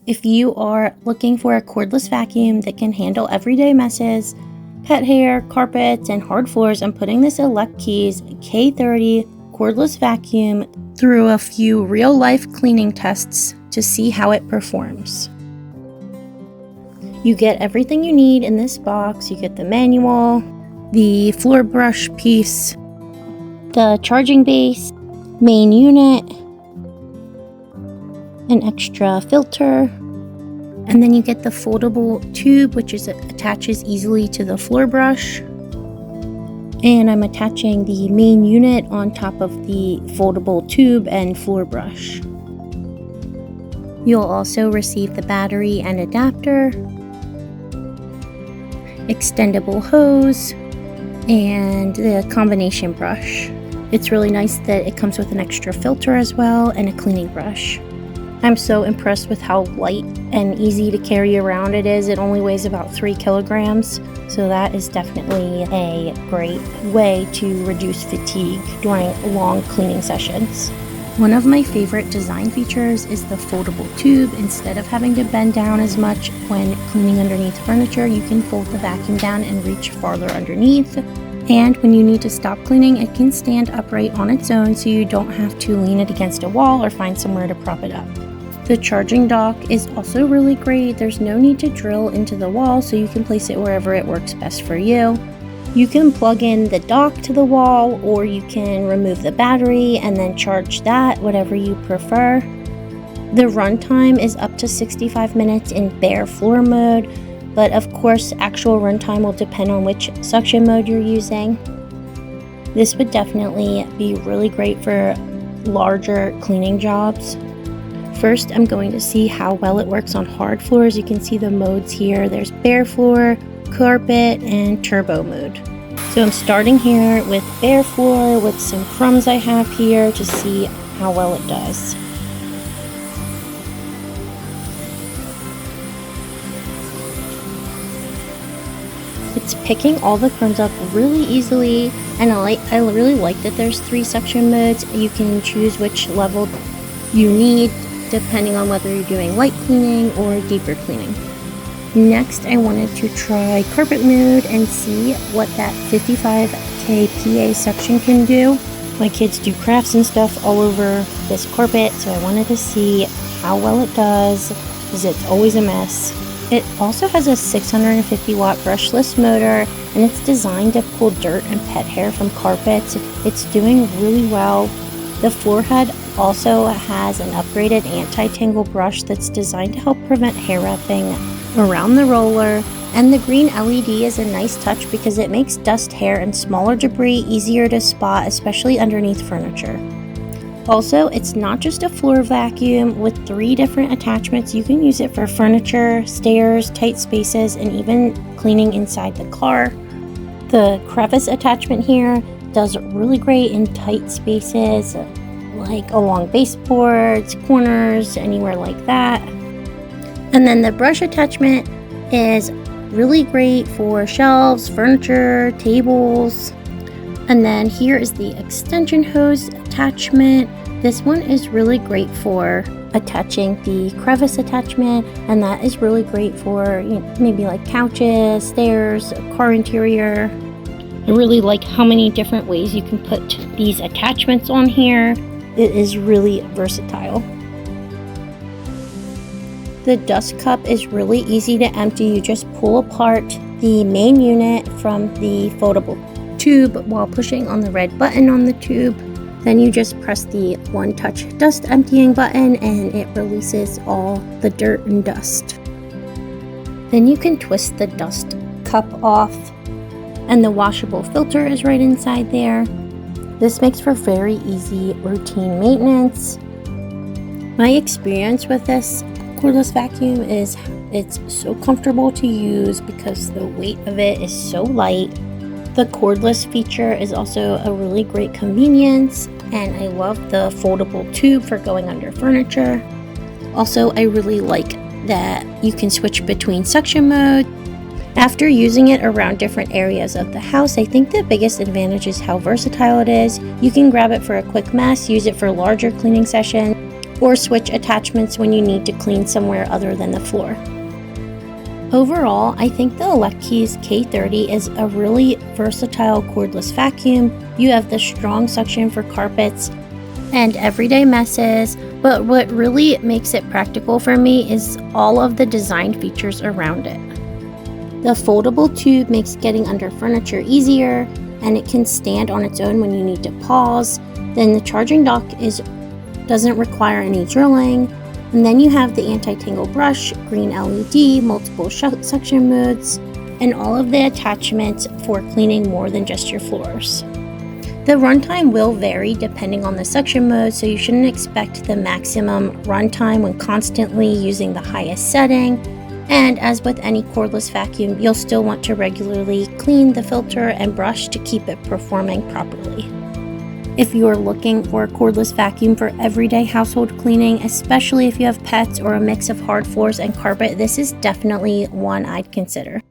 If you are looking for a cordless vacuum that can handle everyday messes, pet hair, carpets, and hard floors, I'm putting this ElecKeys K30 cordless vacuum through a few real-life cleaning tests to see how it performs. You get everything you need in this box. You get the manual, the floor brush piece, the charging base, main unit, an extra filter, and then you get the foldable tube, which attaches easily to the floor brush. And I'm attaching the main unit on top of the foldable tube and floor brush. You'll also receive the battery and adapter, extendable hose, and the combination brush. It's really nice that it comes with an extra filter as well and a cleaning brush. I'm so impressed with how light and easy to carry around it is. It only weighs about 3 kilograms, so that is definitely a great way to reduce fatigue during long cleaning sessions. One of my favorite design features is the foldable tube. Instead of having to bend down as much when cleaning underneath furniture, you can fold the vacuum down and reach farther underneath. And when you need to stop cleaning, it can stand upright on its own, so you don't have to lean it against a wall or find somewhere to prop it up. The charging dock is also really great. There's no need to drill into the wall, so you can place it wherever it works best for you. You can plug in the dock to the wall, or you can remove the battery and then charge that, whatever you prefer. The runtime is up to 65 minutes in bare floor mode, but of course actual runtime will depend on which suction mode you're using. This would definitely be really great for larger cleaning jobs. First, I'm going to see how well it works on hard floors. You can see the modes here. There's bare floor, carpet, and turbo mode. So I'm starting here with bare floor with some crumbs I have here to see how well it does. It's picking all the crumbs up really easily, and I really like that there's 3 suction modes. You can choose which level you need depending on whether you're doing light cleaning or deeper cleaning. Next, I wanted to try carpet mode and see what that 55 kPa suction can do. My kids do crafts and stuff all over this carpet, so I wanted to see how well it does, because it's always a mess. It also has a 650 watt brushless motor, and it's designed to pull dirt and pet hair from carpets. It's doing really well. The floor head also has an upgraded anti-tangle brush that's designed to help prevent hair wrapping around the roller, and the green LED is a nice touch because it makes dust, hair, and smaller debris easier to spot, especially underneath furniture. Also, it's not just a floor vacuum. With 3 different attachments, you can use it for furniture, stairs, tight spaces, and even cleaning inside the car. The crevice attachment here does really great in tight spaces, like along baseboards, corners, anywhere like that. And then the brush attachment is really great for shelves, furniture, tables. And then here is the extension hose attachment. This one is really great for attaching the crevice attachment, and that is really great for maybe like couches, stairs, car interior. I really like how many different ways you can put these attachments on here. It is really versatile. The dust cup is really easy to empty. You just pull apart the main unit from the foldable tube while pushing on the red button on the tube. Then you just press the one-touch dust emptying button and it releases all the dirt and dust. Then you can twist the dust cup off, and the washable filter is right inside there. This makes for very easy routine maintenance. My experience with this cordless vacuum is it's so comfortable to use because the weight of it is so light. The cordless feature is also a really great convenience, and I love the foldable tube for going under furniture. Also, I really like that you can switch between suction mode. After using it around different areas of the house, I think the biggest advantage is how versatile it is. You can grab it for a quick mess, use it for larger cleaning sessions, or switch attachments when you need to clean somewhere other than the floor. Overall, I think the ElecKeys K30 is a really versatile cordless vacuum. You have the strong suction for carpets and everyday messes, but what really makes it practical for me is all of the design features around it. The foldable tube makes getting under furniture easier, and it can stand on its own when you need to pause. Then the charging dock doesn't require any drilling. And then you have the anti-tangle brush, green LED, multiple suction modes, and all of the attachments for cleaning more than just your floors. The runtime will vary depending on the suction mode, so you shouldn't expect the maximum runtime when constantly using the highest setting. And as with any cordless vacuum, you'll still want to regularly clean the filter and brush to keep it performing properly. If you are looking for a cordless vacuum for everyday household cleaning, especially if you have pets or a mix of hard floors and carpet, this is definitely one I'd consider.